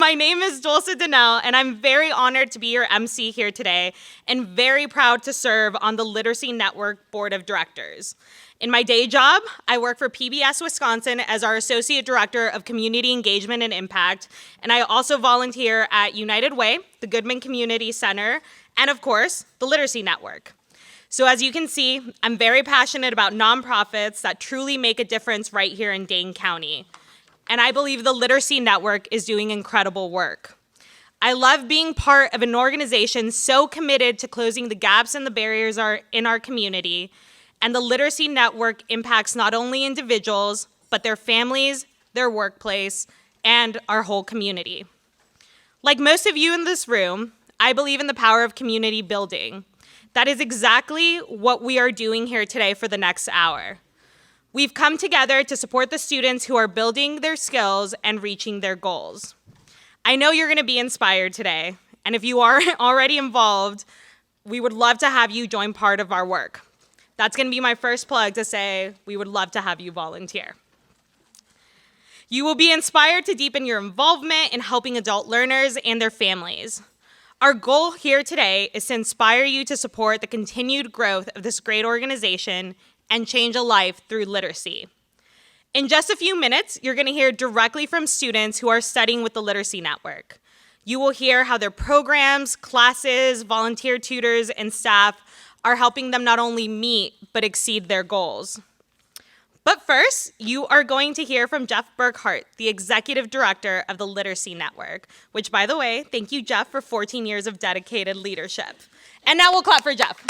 My name is Dulce Donnell, and I'm very honored to be your MC here today and very proud to serve on the Literacy Network Board of Directors. In my day job, I work for PBS Wisconsin as our Associate Director of Community Engagement and Impact, and I also volunteer at United Way, the Goodman Community Center, and of course, the Literacy Network. So as you can see, I'm very passionate about nonprofits that truly make a difference right here in Dane County. And I believe the Literacy Network is doing incredible work. I love being part of an organization so committed to closing the gaps and the barriers in our community. And the Literacy Network impacts not only individuals, but their families, their workplace, and our whole community. Like most of you in this room, I believe in the power of community building. That is exactly what we are doing here today for the next hour. We've come together to support the students who are building their skills and reaching their goals. I know you're gonna be inspired today, and if you are already involved, we would love to have you join part of our work. That's gonna be my first plug to say we would love to have you volunteer. You will be inspired to deepen your involvement in helping adult learners and their families. Our goal here today is to inspire you to support the continued growth of this great organization and change a life through literacy. In just a few minutes, you're gonna hear directly from students who are studying with the Literacy Network. You will hear how their programs, classes, volunteer tutors, and staff are helping them not only meet, but exceed their goals. But first, you are going to hear from Jeff Burkhart, the Executive Director of the Literacy Network, which, by the way, thank you, Jeff, for 14 years of dedicated leadership. And now we'll clap for Jeff.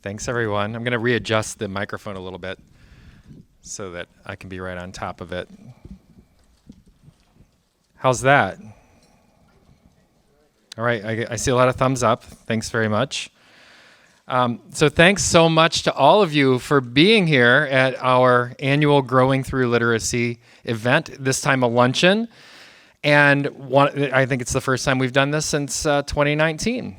Thanks, everyone. I'm going to readjust the microphone a little bit so that I can be right on top of it. How's that? All right, I see a lot of thumbs up. Thanks very much. So thanks so much to all of you for being here at our annual Growing Through Literacy event, this time a luncheon. And I think it's the first time we've done this since 2019.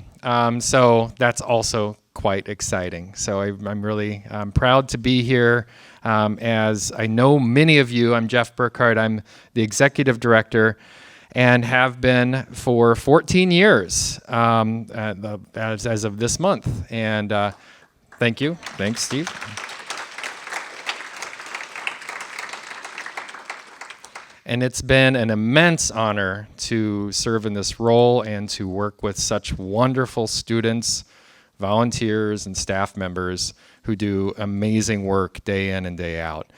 So that's also quite exciting. So I'm really proud to be here. As I know many of you, I'm Jeff Burkhart. I'm the Executive Director and have been for 14 years as of this month. And thank you. Thanks, Steve. And it's been an immense honor to serve in this role and to work with such wonderful students, volunteers, and staff members who do amazing work day in and day out.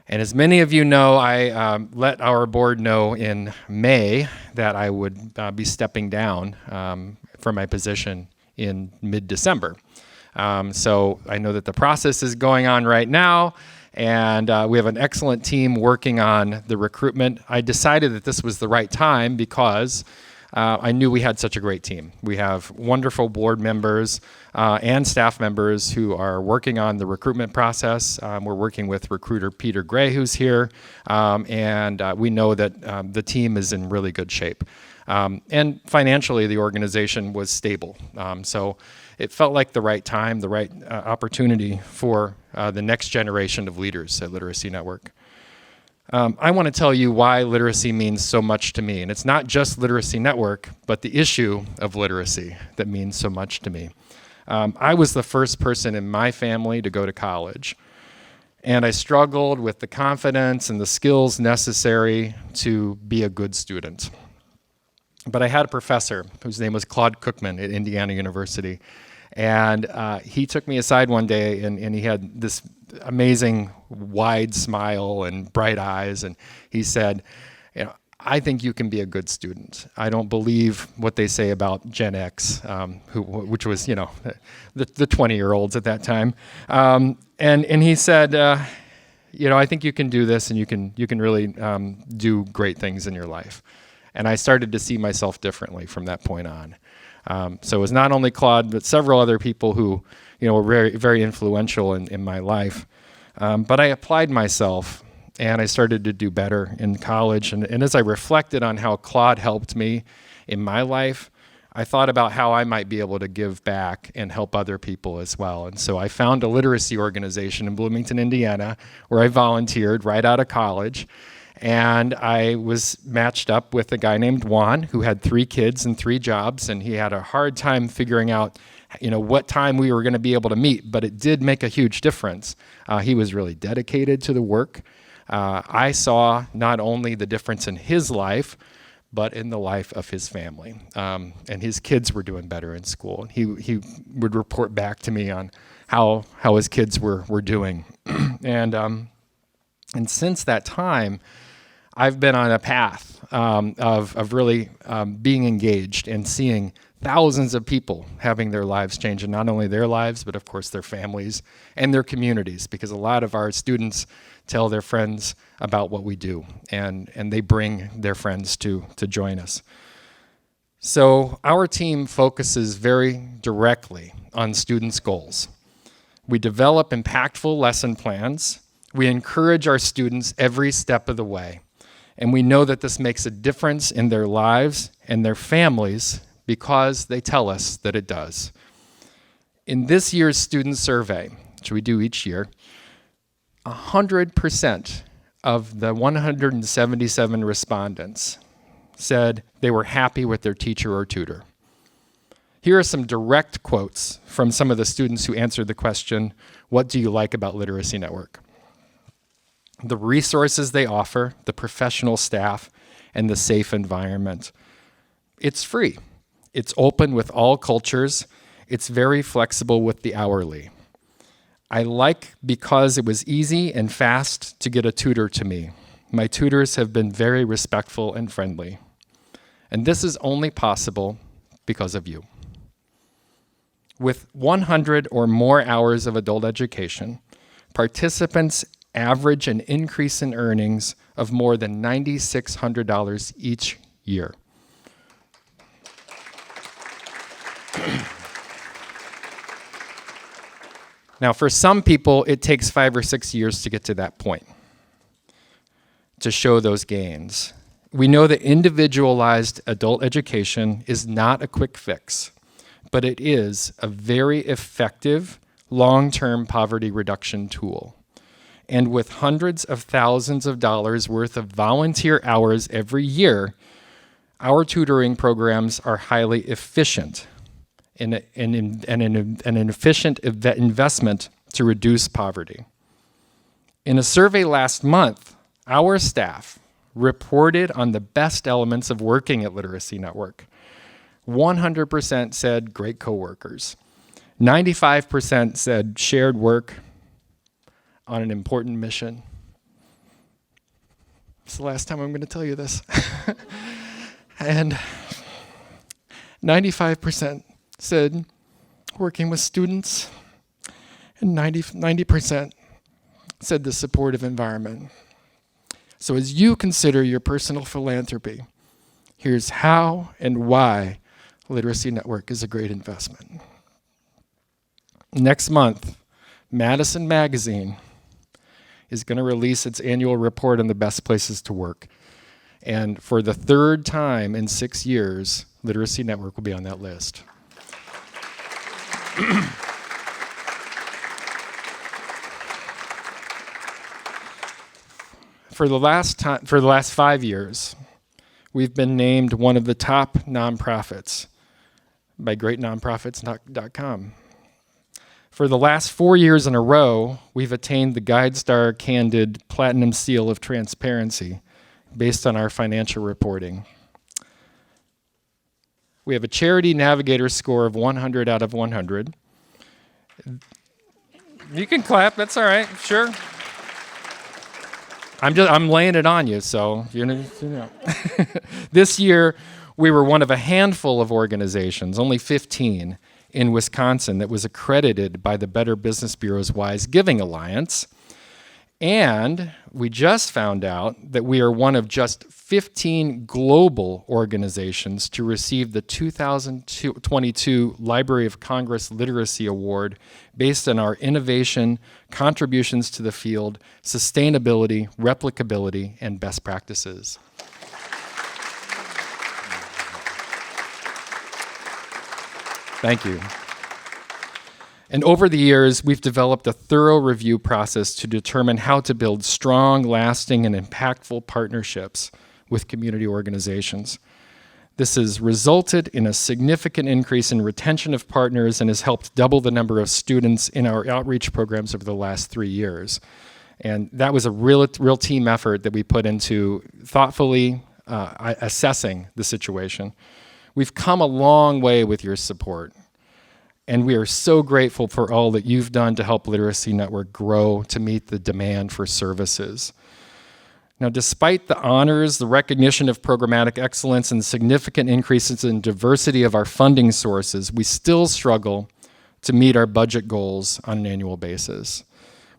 And as many of you know, I let our board know in May that I would be stepping down from my position in mid-December. So I know that the process is going on right now, and we have an excellent team working on the recruitment. I decided that this was the right time because I knew we had such a great team. We have wonderful board members and staff members who are working on the recruitment process. We're working with recruiter Peter Gray, who's here, and we know that the team is in really good shape. And financially, the organization was stable. So it felt like the right time, the right opportunity for the next generation of leaders at Literacy Network. I want to tell you why literacy means so much to me. And it's not just Literacy Network, but the issue of literacy that means so much to me. I was the first person in my family to go to college. And I struggled with the confidence and the skills necessary to be a good student. But I had a professor whose name was Claude Cookman at Indiana University. And he took me aside one day, and he had this amazing wide smile and bright eyes. And he said, I think you can be a good student. I don't believe what they say about Gen X, which was, the 20-year-olds at that time. And he said, I think you can do this, and you can really do great things in your life. And I started to see myself differently from that point on. So it was not only Claude, but several other people who, were very, very influential in my life. But I applied myself, and I started to do better in college. And as I reflected on how Claude helped me in my life, I thought about how I might be able to give back and help other people as well. And so I found a literacy organization in Bloomington, Indiana, where I volunteered right out of college. And I was matched up with a guy named Juan who had 3 kids and 3 jobs, and he had a hard time figuring out what time we were going to be able to meet, but it did make a huge difference. He was really dedicated to the work. I saw not only the difference in his life, but in the life of his family. And his kids were doing better in school. He would report back to me on how his kids were doing. And since that time, I've been on a path of really being engaged and seeing thousands of people having their lives change, and not only their lives, but of course their families and their communities, because a lot of our students tell their friends about what we do, and they bring their friends to join us. So our team focuses very directly on students' goals. We develop impactful lesson plans. We encourage our students every step of the way. And we know that this makes a difference in their lives and their families because they tell us that it does. In this year's student survey, which we do each year, 100% of the 177 respondents said they were happy with their teacher or tutor. Here are some direct quotes from some of the students who answered the question, "What do you like about Literacy Network?" The resources they offer, the professional staff, and the safe environment. It's free. It's open with all cultures. It's very flexible with the hourly. I like because it was easy and fast to get a tutor to me. My tutors have been very respectful and friendly. And this is only possible because of you. With 100 or more hours of adult education, participants average an increase in earnings of more than $9,600 each year. Now, for some people, it takes 5 or 6 years to get to that point, to show those gains. We know that individualized adult education is not a quick fix, but it is a very effective long-term poverty reduction tool. And with hundreds of thousands of dollars worth of volunteer hours every year, our tutoring programs are highly efficient and an efficient investment to reduce poverty. In a survey last month, our staff reported on the best elements of working at Literacy Network. 100% said great coworkers. 95% said shared work on an important mission. It's the last time I'm going to tell you this. And 95% said working with students, and 90% said the supportive environment. So as you consider your personal philanthropy, here's how and why Literacy Network is a great investment. Next month, Madison Magazine is going to release its annual report on the best places to work. And for the 3rd time in 6 years, Literacy Network will be on that list. For the last 5 years, we've been named one of the top nonprofits by greatnonprofits.com. For the last 4 years in a row, we've attained the GuideStar Candid Platinum Seal of Transparency based on our financial reporting. We have a Charity Navigator score of 100 out of 100. You can clap, that's all right, sure. I'm laying it on you, so you know. This year, we were one of a handful of organizations, only 15, in Wisconsin that was accredited by the Better Business Bureau's Wise Giving Alliance. And we just found out that we are one of just 15 global organizations to receive the 2022 Library of Congress Literacy Award based on our innovation, contributions to the field, sustainability, replicability, and best practices. Thank you. And over the years, we've developed a thorough review process to determine how to build strong, lasting, and impactful partnerships with community organizations. This has resulted in a significant increase in retention of partners and has helped double the number of students in our outreach programs over the last 3 years. And that was a real team effort that we put into thoughtfully assessing the situation. We've come a long way with your support, and we are so grateful for all that you've done to help Literacy Network grow to meet the demand for services. Now, despite the honors, the recognition of programmatic excellence, and significant increases in diversity of our funding sources, we still struggle to meet our budget goals on an annual basis.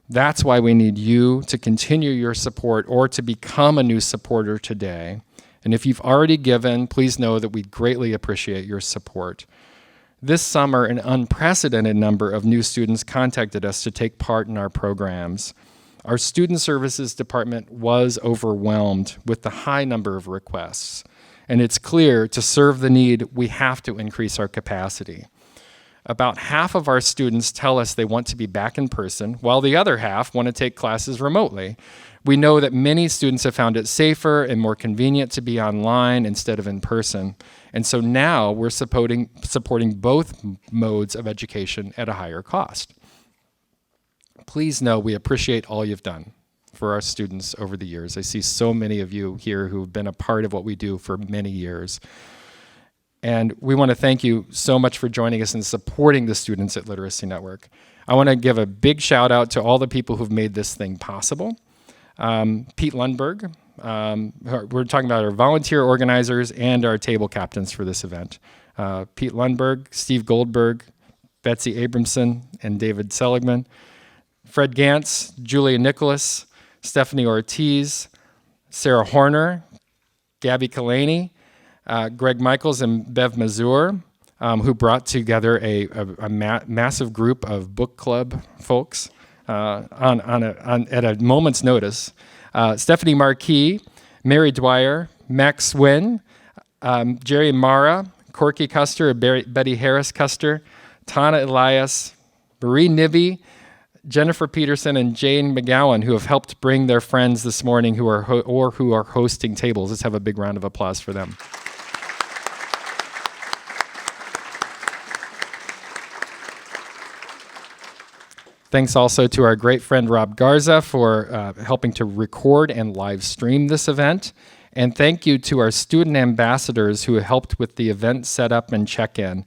That's why we need you to continue your support or to become a new supporter today. And if you've already given, please know that we greatly appreciate your support. This summer, an unprecedented number of new students contacted us to take part in our programs. Our Student Services Department was overwhelmed with the high number of requests, and it's clear to serve the need, we have to increase our capacity. About half of our students tell us they want to be back in person, while the other half want to take classes remotely. We know that many students have found it safer and more convenient to be online instead of in person, and so now we're supporting both modes of education at a higher cost. Please know we appreciate all you've done for our students over the years. I see so many of you here who've been a part of what we do for many years. And we want to thank you so much for joining us and supporting the students at Literacy Network. I want to give a big shout out to all the people who've made this thing possible. Pete Lundberg, we're talking about our volunteer organizers and our table captains for this event. Pete Lundberg, Steve Goldberg, Betsy Abramson, and David Seligman. Fred Gantz, Julia Nicholas, Stephanie Ortiz, Sarah Horner, Gabby Kalani, Greg Michaels, and Bev Mazur, who brought together a massive group of book club folks at a moment's notice. Stephanie Marquis, Mary Dwyer, Max Wynn, Jerry Mara, Corky Custer, Betty Harris Custer, Tana Elias, Marie Nibby, Jennifer Peterson, and Jane McGowan, who have helped bring their friends this morning who are hosting tables. Let's have a big round of applause for them. Thanks also to our great friend Rob Garza for helping to record and live stream this event. And thank you to our student ambassadors who helped with the event setup and check-in.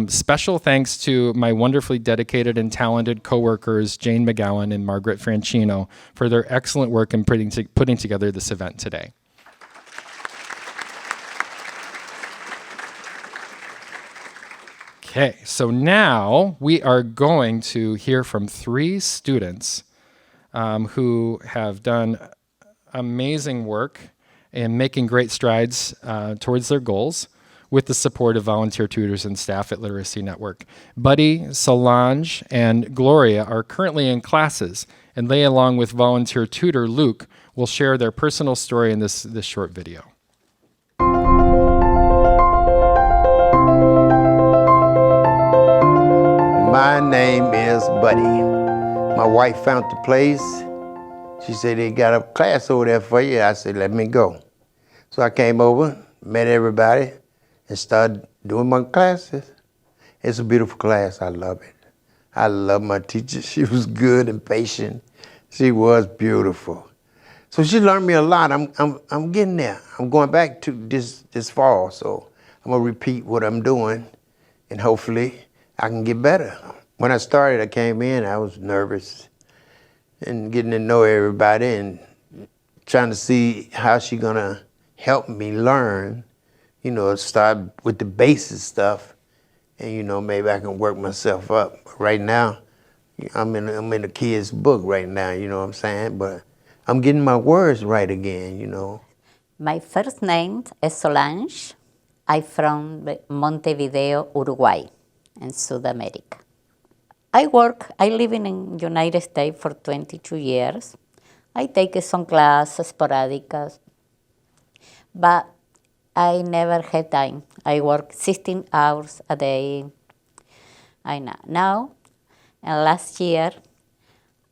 Special thanks to my wonderfully dedicated and talented coworkers, Jane McGowan and Margaret Franchino, for their excellent work in putting together this event today. Okay, so now we are going to hear from 3 students who have done amazing work in making great strides towards their goals with the support of volunteer tutors and staff at Literacy Network. Buddy, Solange, and Gloria are currently in classes, and they, along with volunteer tutor Luke, will share their personal story in this short video. My name is Buddy. My wife found the place. She said, they got a class over there for you. I said, let me go. So I came over, met everybody, and started doing my classes. It's a beautiful class. I love it. I love my teacher. She was good and patient. She was beautiful. So she learned me a lot. I'm getting there. I'm going back to this fall, so I'm gonna repeat what I'm doing, and hopefully I can get better. When I started, I came in, I was nervous and getting to know everybody and trying to see how she gonna help me learn, start with the basic stuff, and maybe I can work myself up. But right now, I'm in a kid's book right now, you know what I'm saying? But I'm getting my words right again, My first name is Solange. I'm from Montevideo, Uruguay, in South America. I live in the United States for 22 years. I take some classes, sporadic, but I never had time. I work 16 hours a day, I know. Now, and last year,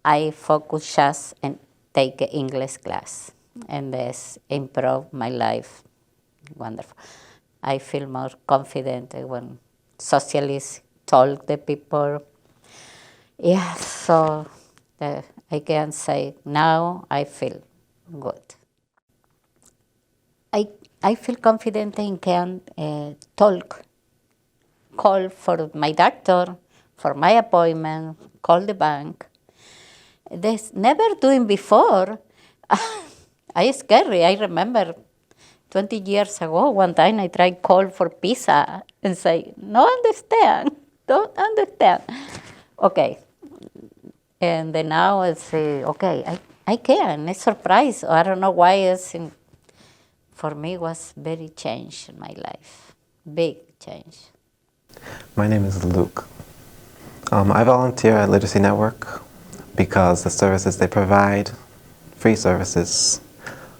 I focus just and take an English class, and this improve my life. Wonderful. I feel more confident when socialists talk to people. Yeah, so I can say now I feel good. I, I feel confident and can talk, call for my doctor, for my appointment, call the bank. This never doing before. I scary. I remember 20 years ago, one time I tried call for pizza and say, no understand, don't understand. Okay. And then now I say, okay, I can. It's surprise. I don't know why for me it was very change in my life. Big change. My name is Luke. I volunteer at Literacy Network because the services they provide, free services,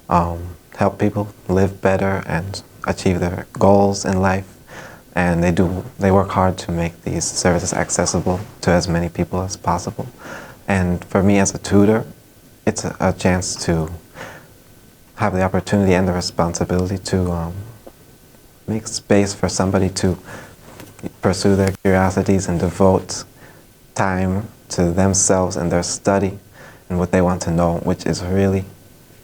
help people live better and achieve their goals in life. And they work hard to make these services accessible to as many people as possible. And for me as a tutor, it's a chance to have the opportunity and the responsibility to make space for somebody to pursue their curiosities and devote time to themselves and their study and what they want to know, which is really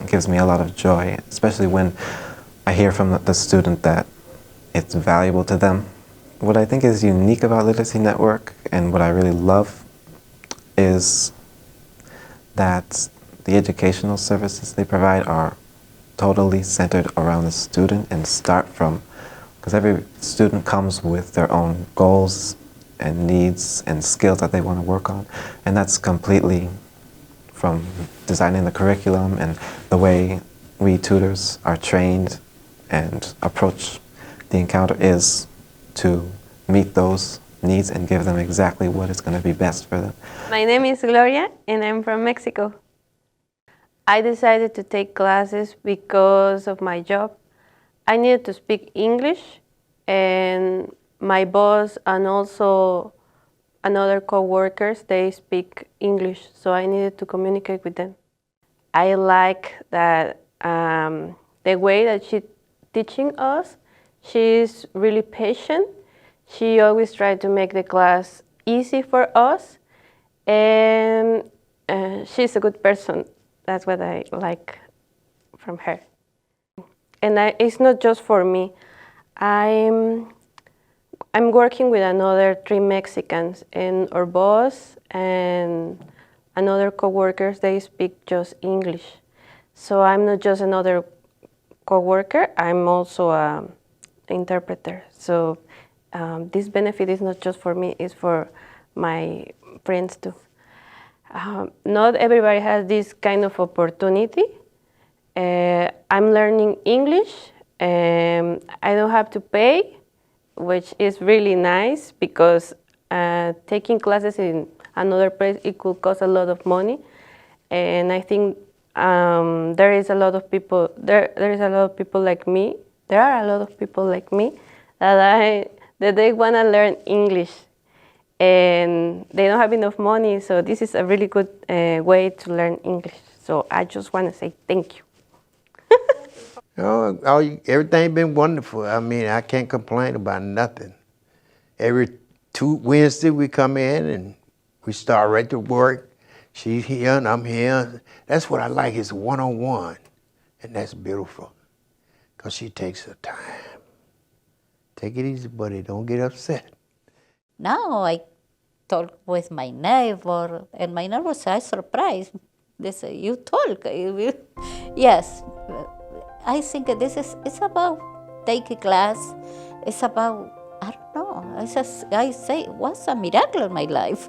gives me a lot of joy, especially when I hear from the student that it's valuable to them. What I think is unique about Literacy Network and what I really love is that the educational services they provide are totally centered around the student and start from, because every student comes with their own goals and needs and skills that they want to work on, and that's completely from designing the curriculum and the way we tutors are trained and approach the encounter is to meet those needs and give them exactly what is going to be best for them. My name is Gloria and I'm from Mexico. I decided to take classes because of my job. I needed to speak English, and my boss and also another co-workers, they speak English, so I needed to communicate with them. I like that the way that she's teaching us, she's really patient. She always tried to make the class easy for us, and she's a good person. That's what I like from her. And it's not just for me. I'm working with another 3 Mexicans, and our boss and another co-workers, they speak just English. So I'm not just another co-worker, I'm also an interpreter. So this benefit is not just for me, it's for my friends too. Not everybody has this kind of opportunity. I'm learning English. I don't have to pay, which is really nice because taking classes in another place, it could cost a lot of money. And I think there is a lot of people. There is a lot of people like me. There are a lot of people like me that they want to learn English, and they don't have enough money. So this is a really good way to learn English. So I just want to say thank you. Everything been wonderful. I mean, I can't complain about nothing. Every Wednesday we come in and we start right to work. She's here and I'm here. That's what I like, is one-on-one. And that's beautiful, because she takes her time. Take it easy, buddy. Don't get upset. Now I talk with my neighbor, and my neighbors are surprised. They say, you talk? Yes. I think it's about take a class. It's about, I don't know. I say, what's a miracle in my life?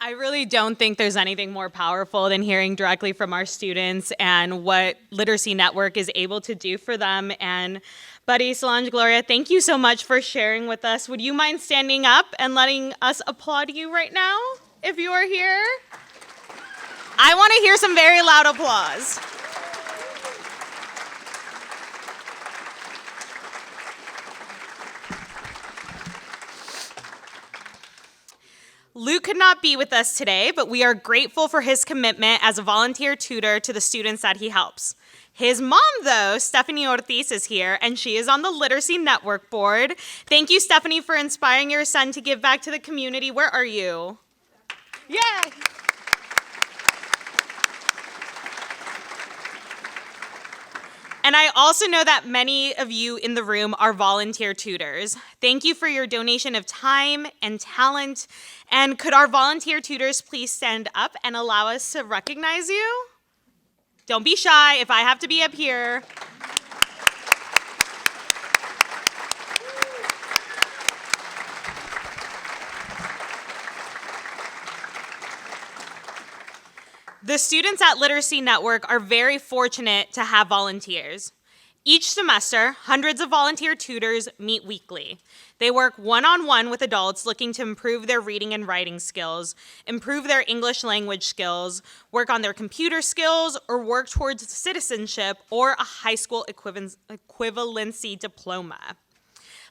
I really don't think there's anything more powerful than hearing directly from our students and what Literacy Network is able to do for them. And Buddy, Solange, Gloria, thank you so much for sharing with us. Would you mind standing up and letting us applaud you right now, if you are here? I want to hear some very loud applause. Luke could not be with us today, but we are grateful for his commitment as a volunteer tutor to the students that he helps. His mom, though, Stephanie Ortiz, is here, and she is on the Literacy Network board. Thank you, Stephanie, for inspiring your son to give back to the community. Where are you? Yay! And I also know that many of you in the room are volunteer tutors. Thank you for your donation of time and talent. And could our volunteer tutors please stand up and allow us to recognize you? Don't be shy if I have to be up here. The students at Literacy Network are very fortunate to have volunteers. Each semester, hundreds of volunteer tutors meet weekly. They work one-on-one with adults looking to improve their reading and writing skills, improve their English language skills, work on their computer skills, or work towards citizenship or a high school equivalency diploma.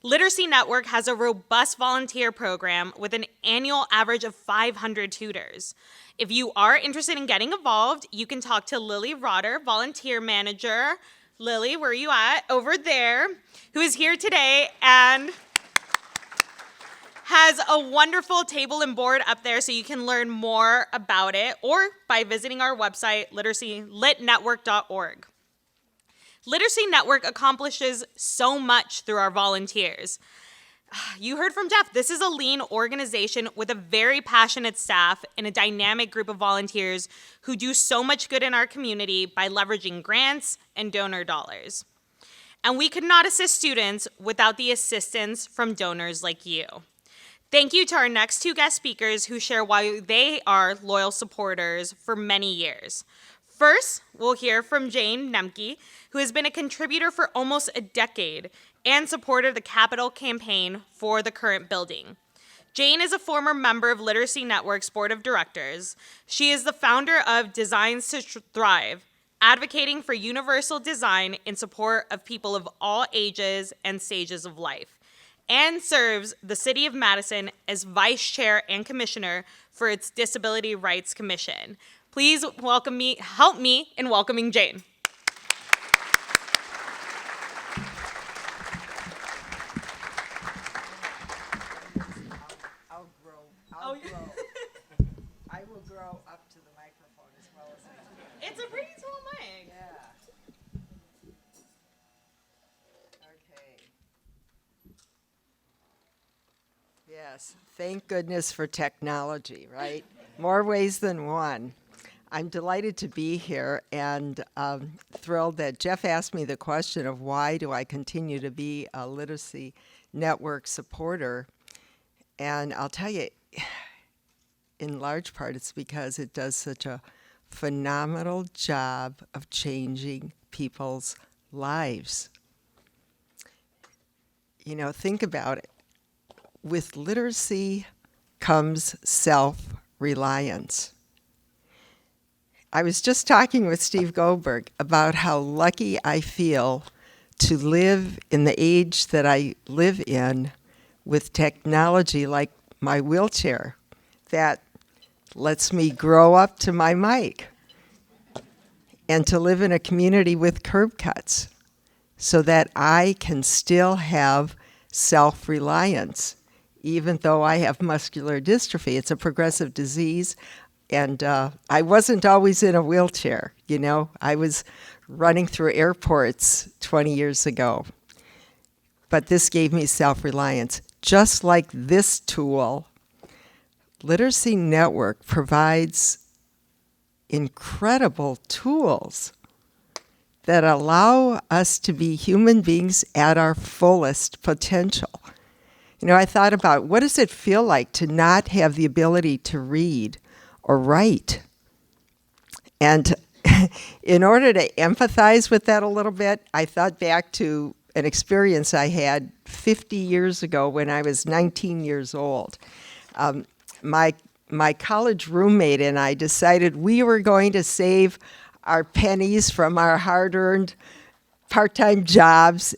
Literacy Network has a robust volunteer program with an annual average of 500 tutors. If you are interested in getting involved, you can talk to Lily Rotter, volunteer manager. Lily, where are you at? Over there, who is here today and has a wonderful table and board up there so you can learn more about it, or by visiting our website, litnetwork.org. Literacy Network accomplishes so much through our volunteers. You heard from Jeff, this is a lean organization with a very passionate staff and a dynamic group of volunteers who do so much good in our community by leveraging grants and donor dollars. And we could not assist students without the assistance from donors like you. Thank you to our next two guest speakers who share why they are loyal supporters for many years. First, we'll hear from Jane Nemke, who has been a contributor for almost a decade and supported the Capital campaign for the current building. Jane is a former member of Literacy Network's board of directors. She is the founder of Designs to Thrive, advocating for universal design in support of people of all ages and stages of life, and serves the City of Madison as vice chair and commissioner for its Disability Rights Commission. Please help me in welcoming Jane. I'll grow. I will grow up to the microphone as well as I can. It's a pretty tall mic. Yeah. Okay. Yes, thank goodness for technology, right? More ways than one. I'm delighted to be here and thrilled that Jeff asked me the question of why do I continue to be a Literacy Network supporter. And I'll tell you, in large part, it's because it does such a phenomenal job of changing people's lives. You know, think about it. With literacy comes self-reliance. I was just talking with Steve Goldberg about how lucky I feel to live in the age that I live in with technology like my wheelchair that lets me grow up to my mic, and to live in a community with curb cuts so that I can still have self-reliance, even though I have muscular dystrophy. It's a progressive disease, and I wasn't always in a wheelchair, you know. I was running through airports 20 years ago, but this gave me self-reliance. Just like this tool, Literacy Network provides incredible tools that allow us to be human beings at our fullest potential. You know, I thought about what does it feel like to not have the ability to read or write. And in order to empathize with that a little bit, I thought back to an experience I had 50 years ago when I was 19 years old. My college roommate and I decided we were going to save our pennies from our hard-earned part-time jobs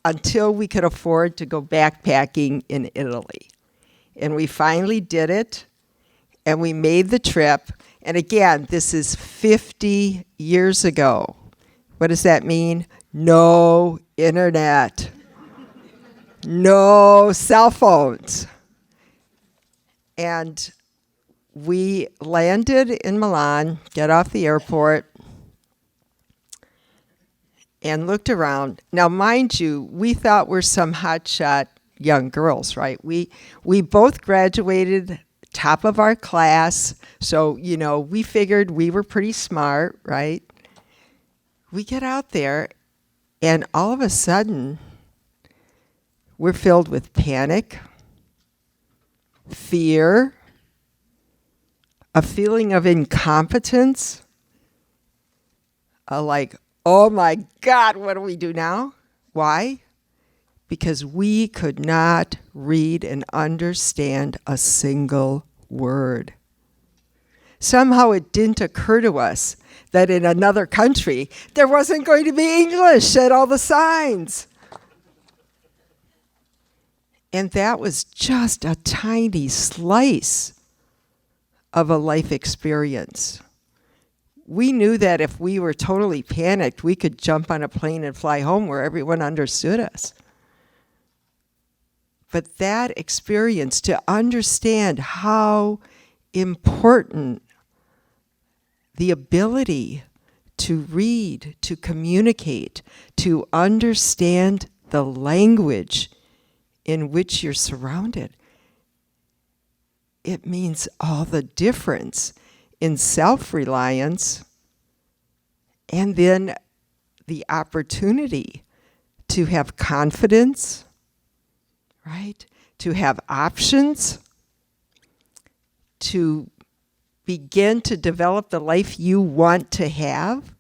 until we could afford to go backpacking in Italy. And we finally did it, and we made the trip. And again, this is 50 years ago. What does that mean? No internet. No cell phones. And we landed in Milan, got off the airport, and looked around. Now, mind you, we thought we're some hotshot young girls, right? We both graduated top of our class, so, we figured we were pretty smart, right? We get out there, and all of a sudden, we're filled with panic, fear, a feeling of incompetence, like, oh my God, what do we do now? Why? Because we could not read and understand a single word. Somehow it didn't occur to us that in another country there wasn't going to be English at all the signs. And that was just a tiny slice of a life experience. We knew that if we were totally panicked, we could jump on a plane and fly home where everyone understood us. But that experience, to understand how important the ability to read, to communicate, to understand the language in which you're surrounded, it means all the difference in self-reliance and then the opportunity to have confidence, right? To have options, to begin to develop the life you want to have.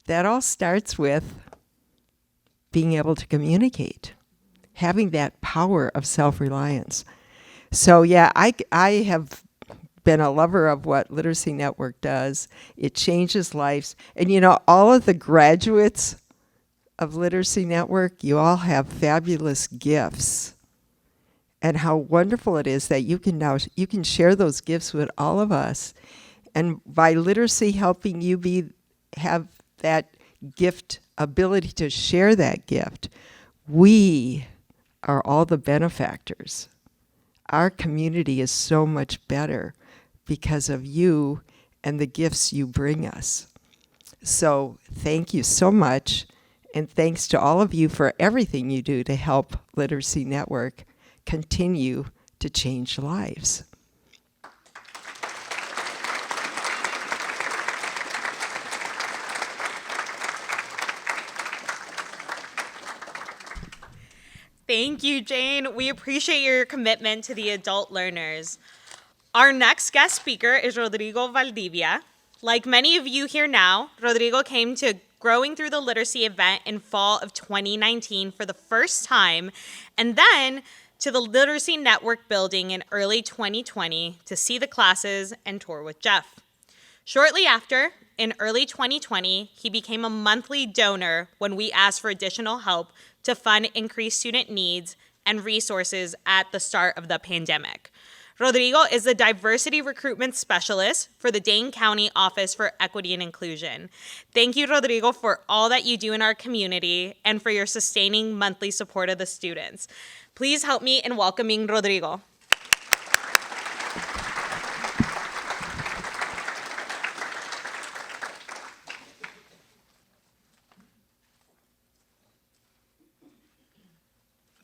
That all starts with being able to communicate, having that power of self-reliance. So yeah, I have been a lover of what Literacy Network does. It changes lives. And all of the graduates of Literacy Network, you all have fabulous gifts. And how wonderful it is that you can share those gifts with all of us. And by literacy helping you have that gift, ability to share that gift, we are all the benefactors. Our community is so much better because of you and the gifts you bring us. So thank you so much, and thanks to all of you for everything you do to help Literacy Network continue to change lives. Thank you, Jane. We appreciate your commitment to the adult learners. Our next guest speaker is Rodrigo Valdivia. Like many of you here now, Rodrigo came to Growing Through the Literacy event in fall of 2019 for the first time, and then to the Literacy Network building in early 2020 to see the classes and tour with Jeff. Shortly after, in early 2020, he became a monthly donor when we asked for additional help to fund increased student needs and resources at the start of the pandemic. Rodrigo is the Diversity Recruitment Specialist for the Dane County Office for Equity and Inclusion. Thank you, Rodrigo, for all that you do in our community and for your sustaining monthly support of the students. Please help me in welcoming Rodrigo.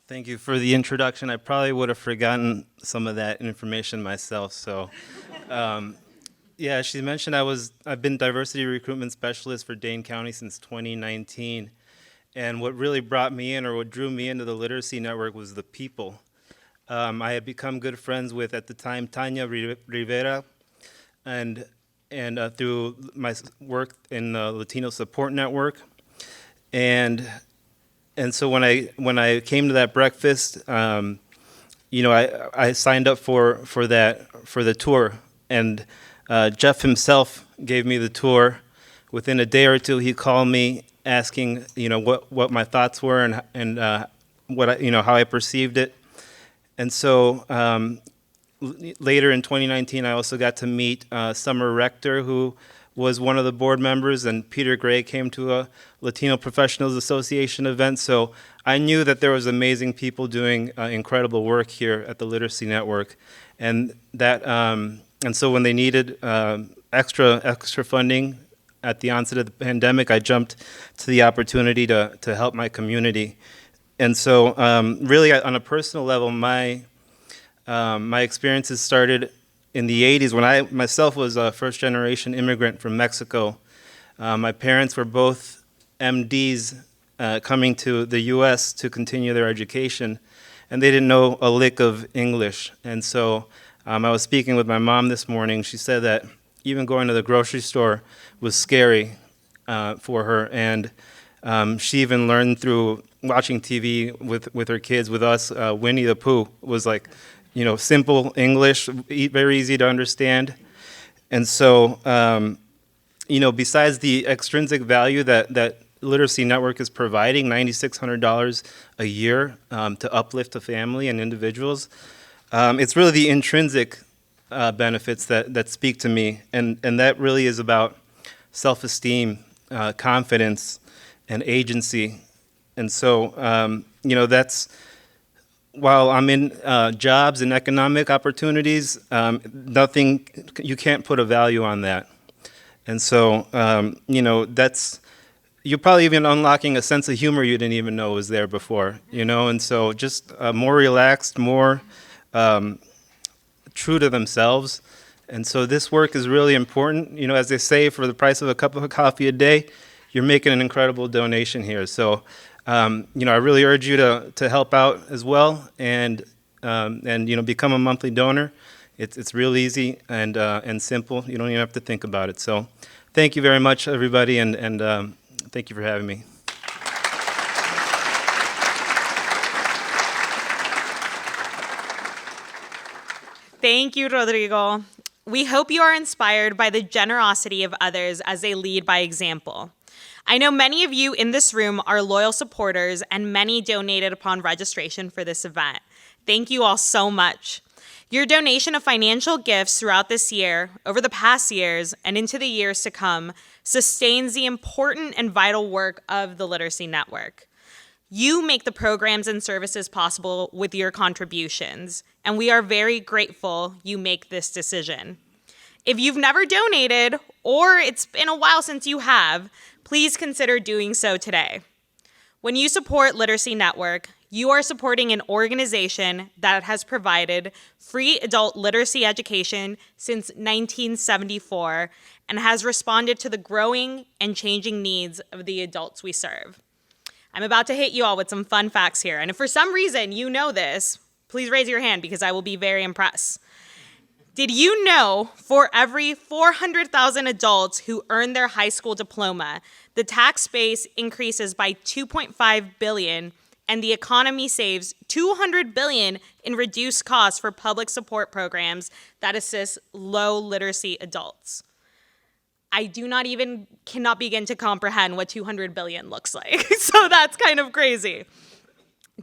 Thank you for the introduction. I probably would have forgotten some of that information myself. So, yeah, she mentioned I've been diversity recruitment specialist for Dane County since 2019. And what really brought me in, or what drew me into the Literacy Network, was the people. I had become good friends with, at the time, Tanya Rivera, and through my work in the Latino Support Network. And so when I came to that breakfast, I signed up for the tour, and Jeff himself gave me the tour. Within a day or two, he called me asking, what my thoughts were and what how I perceived it. And so later in 2019, I also got to meet Summer Rector, who was one of the board members, and Peter Gray came to a Latino Professionals Association event. So I knew that there was amazing people doing incredible work here at the Literacy Network, and so when they needed extra funding at the onset of the pandemic, I jumped to the opportunity to help my community. And so really on a personal level, my experiences started in the 80s when I myself was a first-generation immigrant from Mexico. My parents were both MDs coming to the U.S. to continue their education, and they didn't know a lick of English. And so I was speaking with my mom this morning. She said that even going to the grocery store was scary for her, and she even learned through watching TV with her kids, with us. Winnie the Pooh was like, simple English, very easy to understand. And so, besides the extrinsic value that Literacy Network is providing, $9,600 a year to uplift a family and individuals, it's really the intrinsic benefits that speak to me, and that really is about self-esteem, confidence, and agency. And so, that's, while I'm in jobs and economic opportunities, you can't put a value on that. And so, you're probably even unlocking a sense of humor you didn't even know was there before, and so just more relaxed, more true to themselves. And so this work is really important. As they say, for the price of a cup of coffee a day, you're making an incredible donation here. So, I really urge you to help out as well, and become a monthly donor. It's real easy and simple. You don't even have to think about it. So, thank you very much, everybody, and thank you for having me. Thank you, Rodrigo. We hope you are inspired by the generosity of others as they lead by example. I know many of you in this room are loyal supporters, and many donated upon registration for this event. Thank you all so much. Your donation of financial gifts throughout this year, over the past years, and into the years to come, sustains the important and vital work of the Literacy Network. You make the programs and services possible with your contributions, and we are very grateful you make this decision. If you've never donated, or it's been a while since you have, please consider doing so today. When you support Literacy Network, you are supporting an organization that has provided free adult literacy education since 1974 and has responded to the growing and changing needs of the adults we serve. I'm about to hit you all with some fun facts here, and if for some reason you know this, please raise your hand because I will be very impressed. Did you know for every 400,000 adults who earn their high school diploma, the tax base increases by $2.5 billion and the economy saves $200 billion in reduced costs for public support programs that assist low literacy adults? I cannot begin to comprehend what $200 billion looks like. So that's kind of crazy.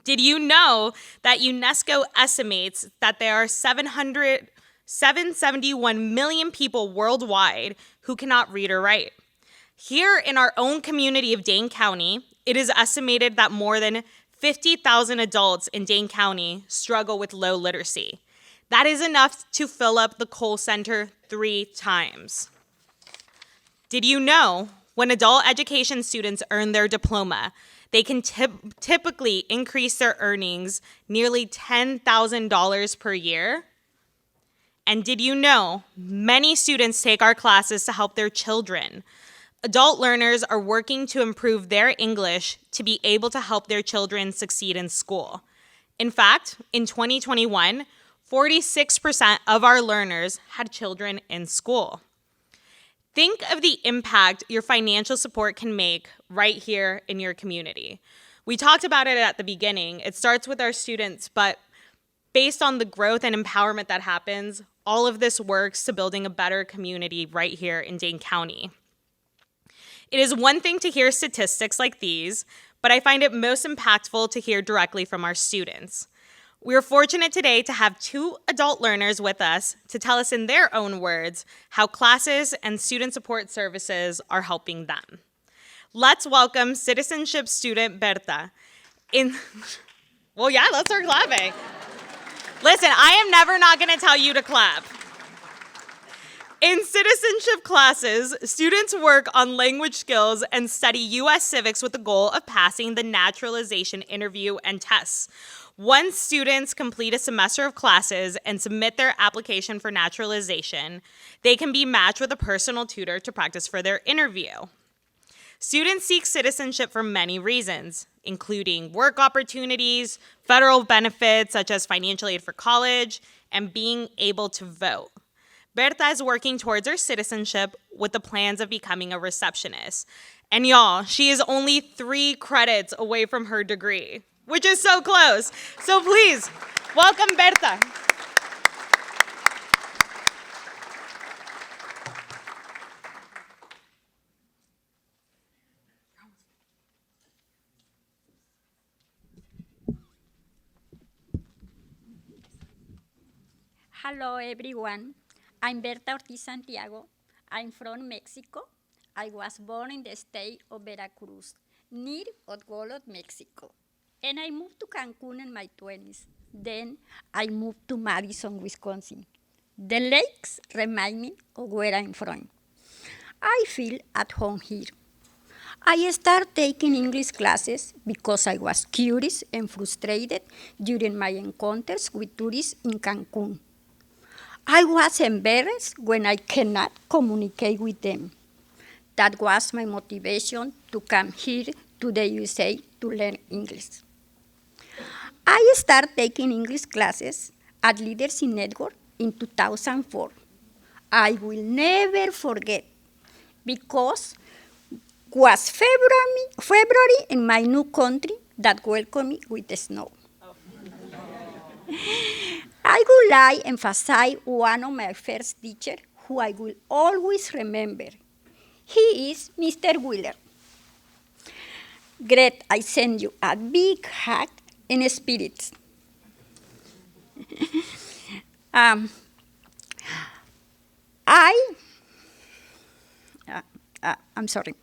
Did you know that UNESCO estimates that there are 771 million people worldwide who cannot read or write? Here in our own community of Dane County, it is estimated that more than 50,000 adults in Dane County struggle with low literacy. That is enough to fill up the Cole Center 3 times. Did you know when adult education students earn their diploma, they can typically increase their earnings nearly $10,000 per year? And did you know many students take our classes to help their children? Adult learners are working to improve their English to be able to help their children succeed in school. In fact, in 2021, 46% of our learners had children in school. Think of the impact your financial support can make right here in your community. We talked about it at the beginning. It starts with our students, but based on the growth and empowerment that happens, all of this works to building a better community right here in Dane County. It is one thing to hear statistics like these, but I find it most impactful to hear directly from our students. We are fortunate today to have 2 adult learners with us to tell us in their own words how classes and student support services are helping them. Let's welcome citizenship student Berta. Let's start clapping. Listen, I am never not going to tell you to clap. In citizenship classes, students work on language skills and study U.S. civics with the goal of passing the naturalization interview and tests. Once students complete a semester of classes and submit their application for naturalization, they can be matched with a personal tutor to practice for their interview. Students seek citizenship for many reasons, including work opportunities, federal benefits such as financial aid for college, and being able to vote. Berta is working towards her citizenship with the plans of becoming a receptionist. And y'all, she is only 3 credits away from her degree, which is so close. So please, welcome Berta. Hello, everyone. I'm Berta Ortiz Santiago. I'm from Mexico. I was born in the state of Veracruz, near Otgolot, Mexico. And I moved to Cancun in my 20s. Then I moved to Madison, Wisconsin. The lakes remind me of where I'm from. I feel at home here. I started taking English classes because I was curious and frustrated during my encounters with tourists in Cancun. I was embarrassed when I cannot communicate with them. That was my motivation to come here to the USA to learn English. I started taking English classes at Leaders in Network in 2004. I will never forget because was February in my new country that welcomed me with the snow. I would like to emphasize one of my first teachers who I will always remember. He is Mr. Wheeler. Great, I send you a big hug in spirit. I'm sorry.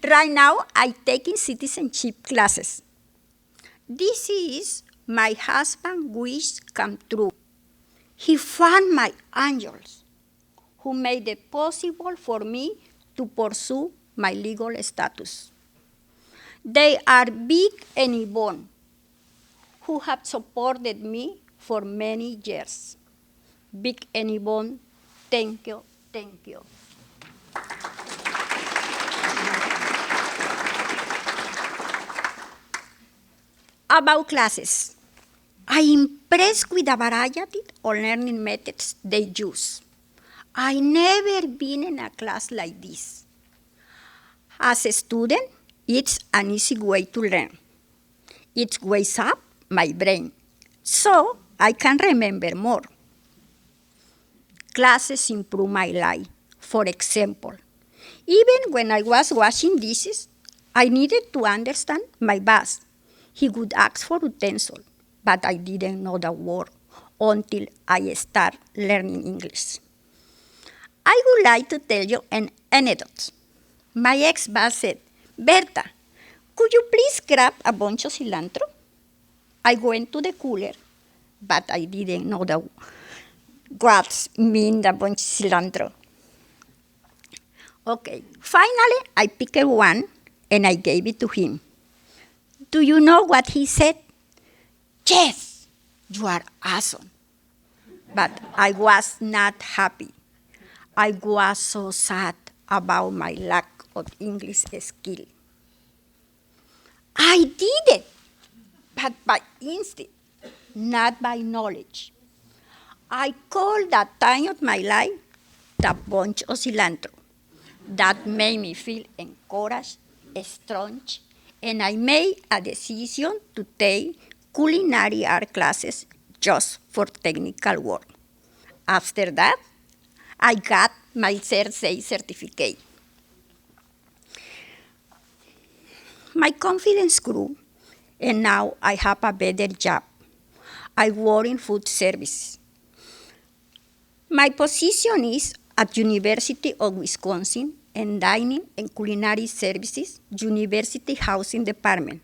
Right now, I'm taking citizenship classes. This is my husband's wish come true. He found my angels, who made it possible for me to pursue my legal status. They are Big and Yvonne, who have supported me for many years. Big and Yvonne, thank you, thank you. About classes, I'm impressed with the variety of learning methods they use. I never been in a class like this. As a student, it's an easy way to learn. It wakes up my brain, so I can remember more. Classes improve my life. For example, even when I was washing dishes, I needed to understand my boss. He would ask for utensil, but I didn't know the word until I started learning English. I would like to tell you an anecdote. My ex-boss said, Berta, could you please grab a bunch of cilantro? I went to the cooler, but I didn't know the words mean the bunch of cilantro. Okay, finally I picked one and I gave it to him. Do you know what he said? Yes, you are awesome. But I was not happy. I was so sad about my lack of English skill. I did it, but but by instinct, not by knowledge. I call that time of my life the bunch of cilantro. That made me feel encouraged, strong, and I made a decision to take culinary art classes just for technical work. After that, I got my CERCE certificate. My confidence grew, and now I have a better job. I work in food services. My position is at University of Wisconsin in Dining and Culinary Services, University Housing Department.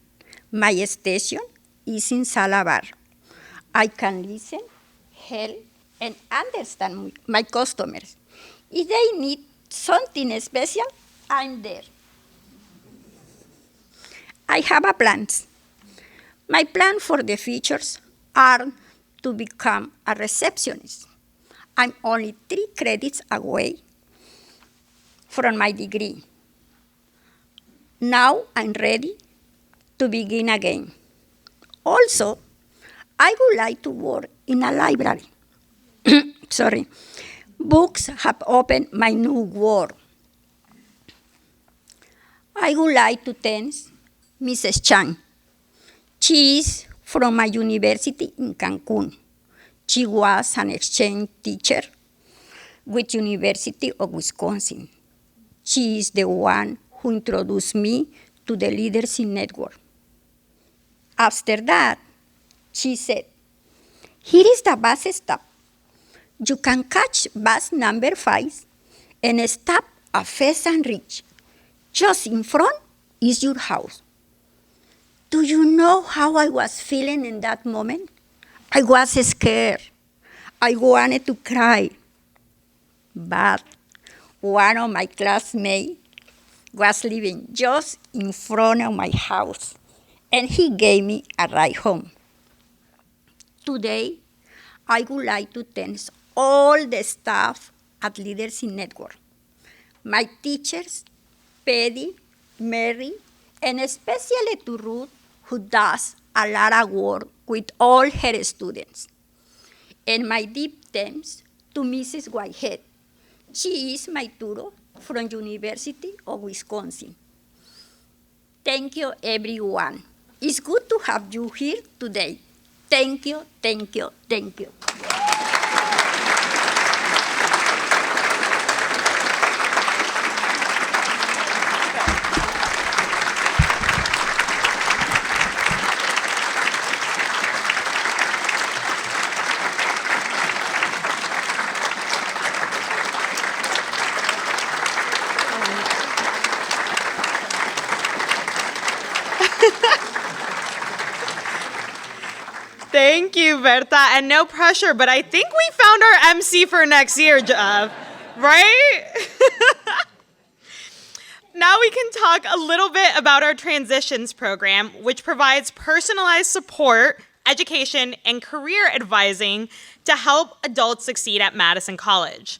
My station is in Sala Bar. I can listen, help, and understand my customers. If they need something special, I'm there. I have a plan. My plan for the futures are to become a receptionist. I'm only 3 credits away from my degree. Now I'm ready to begin again. Also, I would like to work in a library. Sorry. Books have opened my new world. I would like to thank Mrs. Chang. She is from my university in Cancun. She was an exchange teacher with University of Wisconsin. She is the one who introduced me to the Leadership Network. After that, she said, "Here is the bus stop. You can catch bus number 5 and stop at Pheasant Ridge. Just in front is your house." Do you know how I was feeling in that moment? I was scared. I wanted to cry. But one of my classmates was living just in front of my house, and he gave me a ride home. Today, I would like to thank all the staff at Leadership Network, my teachers, Paddy, Mary, and especially to Ruth, who does a lot of work with all her students. And my deep thanks to Mrs. Whitehead. She is my tutor from University of Wisconsin. Thank you, everyone. It's good to have you here today. Thank you, thank you, thank you. Thank you, Berta. And no pressure, but I think we found our MC for next year, Jeff. Right? Now we can talk a little bit about our transitions program, which provides personalized support, education, and career advising to help adults succeed at Madison College.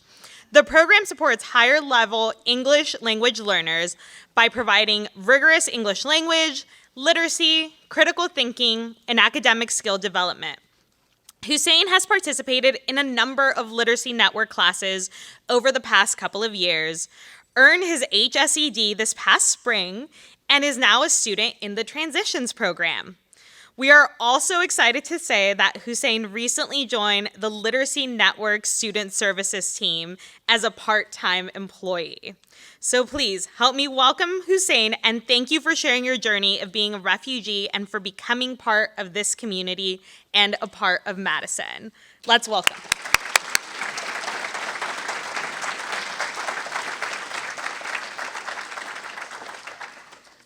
The program supports higher level English language learners by providing rigorous English language, literacy, critical thinking, and academic skill development. Hussein has participated in a number of Literacy Network classes over the past couple of years, earned his HSED this past spring, and is now a student in the Transitions program. We are also excited to say that Hussein recently joined the Literacy Network Student Services team as a part-time employee. So please help me welcome Hussein, and thank you for sharing your journey of being a refugee and for becoming part of this community and a part of Madison. Let's welcome.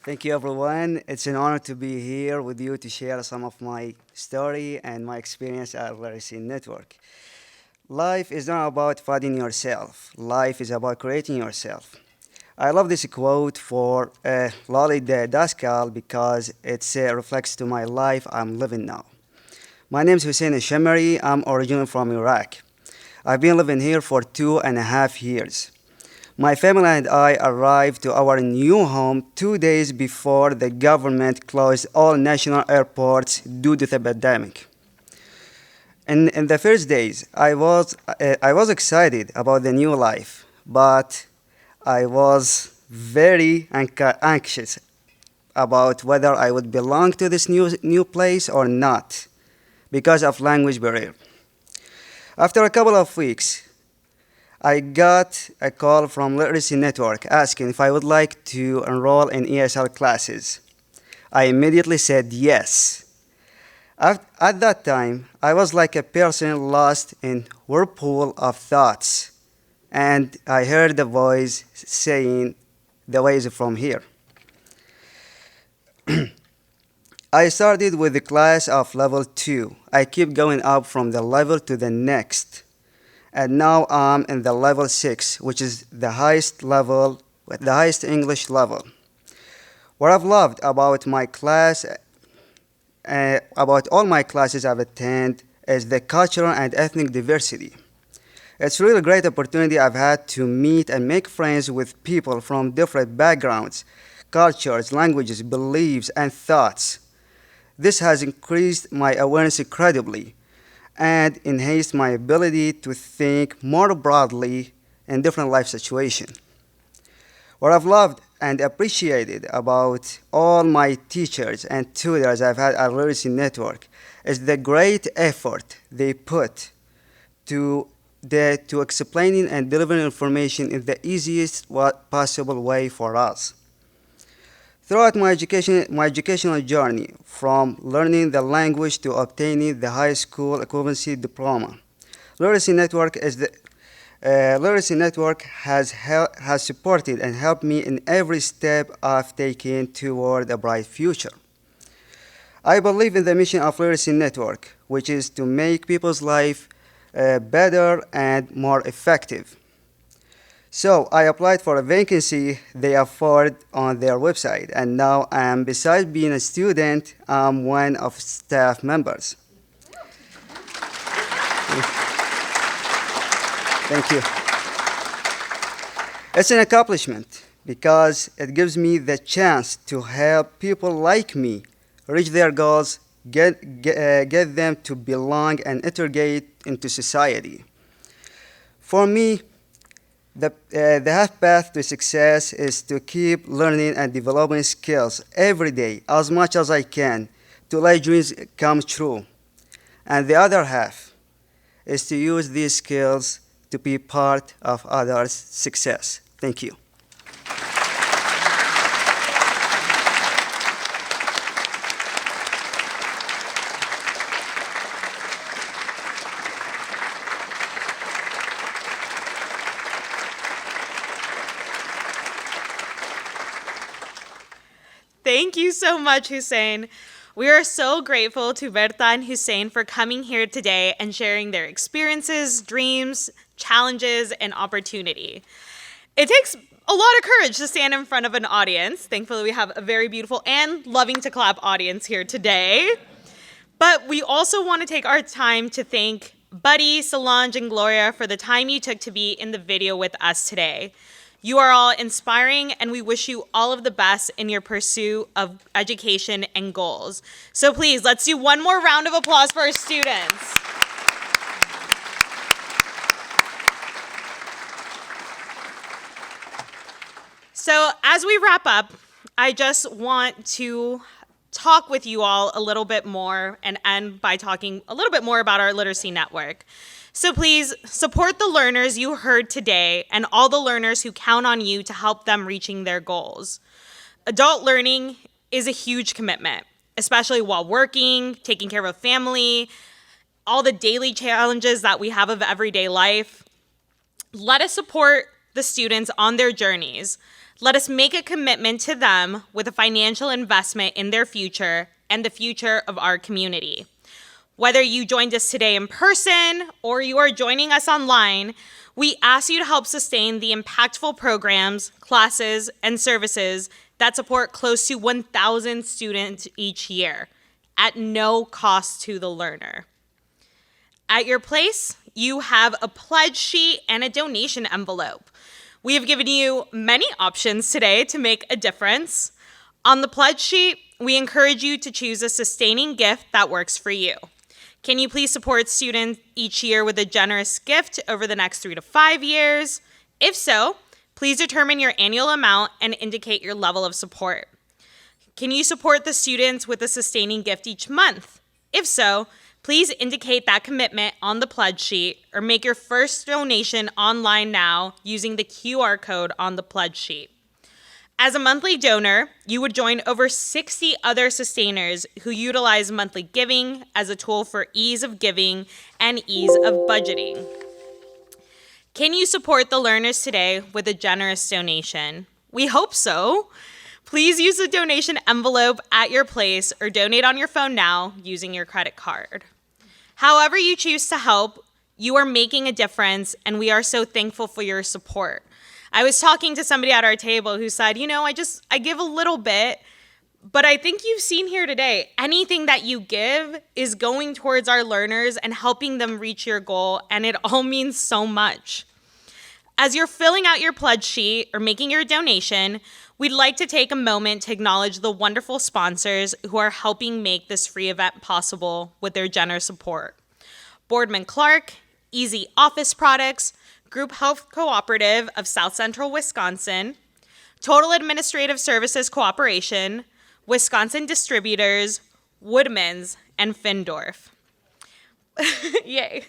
Thank you, everyone. It's an honor to be here with you to share some of my story and my experience at Literacy Network. Life is not about finding yourself. Life is about creating yourself. I love this quote for Lolly Daskal because it reflects to my life I'm living now. My name is Hussein Shemari. I'm originally from Iraq. I've been living here for 2.5 years. My family and I arrived to our new home 2 days before the government closed all national airports due to the pandemic. In the first days, I was excited about the new life, but I was very anxious about whether I would belong to this new place or not because of language barrier. After a couple of weeks, I got a call from Literacy Network asking if I would like to enroll in ESL classes. I immediately said yes. At that time, I was like a person lost in whirlpool of thoughts, and I heard a voice saying, "The way is from here." I started with the class of level 2. I keep going up from the level to the next. And now I'm in the level 6, which is the highest level, the highest English level. What I've loved about my class, about all my classes I've attended, is the cultural and ethnic diversity. It's really a great opportunity I've had to meet and make friends with people from different backgrounds, cultures, languages, beliefs, and thoughts. This has increased my awareness incredibly and enhanced my ability to think more broadly in different life situations. What I've loved and appreciated about all my teachers and tutors I've had at Literacy Network is the great effort they put to explaining and delivering information in the easiest possible way for us. Throughout my educational journey, from learning the language to obtaining the high school equivalency diploma, Literacy Network has supported and helped me in every step I've taken toward a bright future. I believe in the mission of Literacy Network, which is to make people's life better and more effective. So I applied for a vacancy they offered on their website, and now besides being a student, I'm one of staff members. Thank you. It's an accomplishment because it gives me the chance to help people like me reach their goals, get them to belong and integrate into society. For me, the half path to success is to keep learning and developing skills every day as much as I can to let dreams come true. And the other half is to use these skills to be part of others' success. Thank you. Thank you so much, Hussein. We are so grateful to Berta and Hussein for coming here today and sharing their experiences, dreams, challenges, and opportunity. It takes a lot of courage to stand in front of an audience. Thankfully, we have a very beautiful and loving to clap audience here today. But we also want to take our time to thank Buddy, Solange, and Gloria for the time you took to be in the video with us today. You are all inspiring, and we wish you all of the best in your pursuit of education and goals. So please, let's do one more round of applause for our students. So as we wrap up, I just want to talk with you all a little bit more and end by talking a little bit more about our literacy network. So please support the learners you heard today and all the learners who count on you to help them reaching their goals. Adult learning is a huge commitment, especially while working, taking care of a family, all the daily challenges that we have of everyday life. Let us support the students on their journeys. Let us make a commitment to them with a financial investment in their future and the future of our community. Whether you joined us today in person or you are joining us online, we ask you to help sustain the impactful programs, classes, and services that support close to 1,000 students each year at no cost to the learner. At your place, you have a pledge sheet and a donation envelope. We have given you many options today to make a difference. On the pledge sheet, we encourage you to choose a sustaining gift that works for you. Can you please support students each year with a generous gift over the next 3 to 5 years? If so, please determine your annual amount and indicate your level of support. Can you support the students with a sustaining gift each month? If so, please indicate that commitment on the pledge sheet or make your first donation online now using the QR code on the pledge sheet. As a monthly donor, you would join over 60 other sustainers who utilize monthly giving as a tool for ease of giving and ease of budgeting. Can you support the learners today with a generous donation? We hope so. Please use the donation envelope at your place or donate on your phone now using your credit card. However you choose to help, you are making a difference, and we are so thankful for your support. I was talking to somebody at our table who said, I give a little bit, but I think you've seen here today, anything that you give is going towards our learners and helping them reach your goal, and it all means so much. As you're filling out your pledge sheet or making your donation, we'd like to take a moment to acknowledge the wonderful sponsors who are helping make this free event possible with their generous support. Boardman Clark, Easy Office Products, Group Health Cooperative of South Central Wisconsin, Total Administrative Services Cooperation, Wisconsin Distributors, Woodman's, and Findorf. Yay.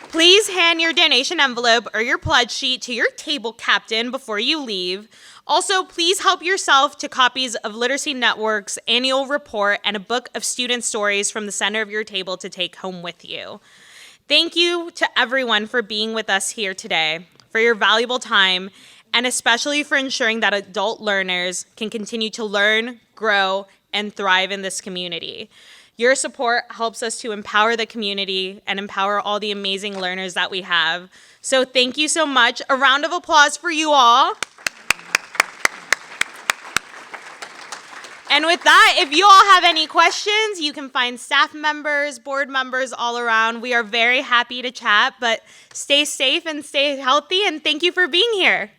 Please hand your donation envelope or your pledge sheet to your table captain before you leave. Also, please help yourself to copies of Literacy Network's annual report and a book of student stories from the center of your table to take home with you. Thank you to everyone for being with us here today, for your valuable time, and especially for ensuring that adult learners can continue to learn, grow, and thrive in this community. Your support helps us to empower the community and empower all the amazing learners that we have. So thank you so much. A round of applause for you all. And with that, if you all have any questions, you can find staff members, board members all around. We are very happy to chat, but stay safe and stay healthy, and thank you for being here.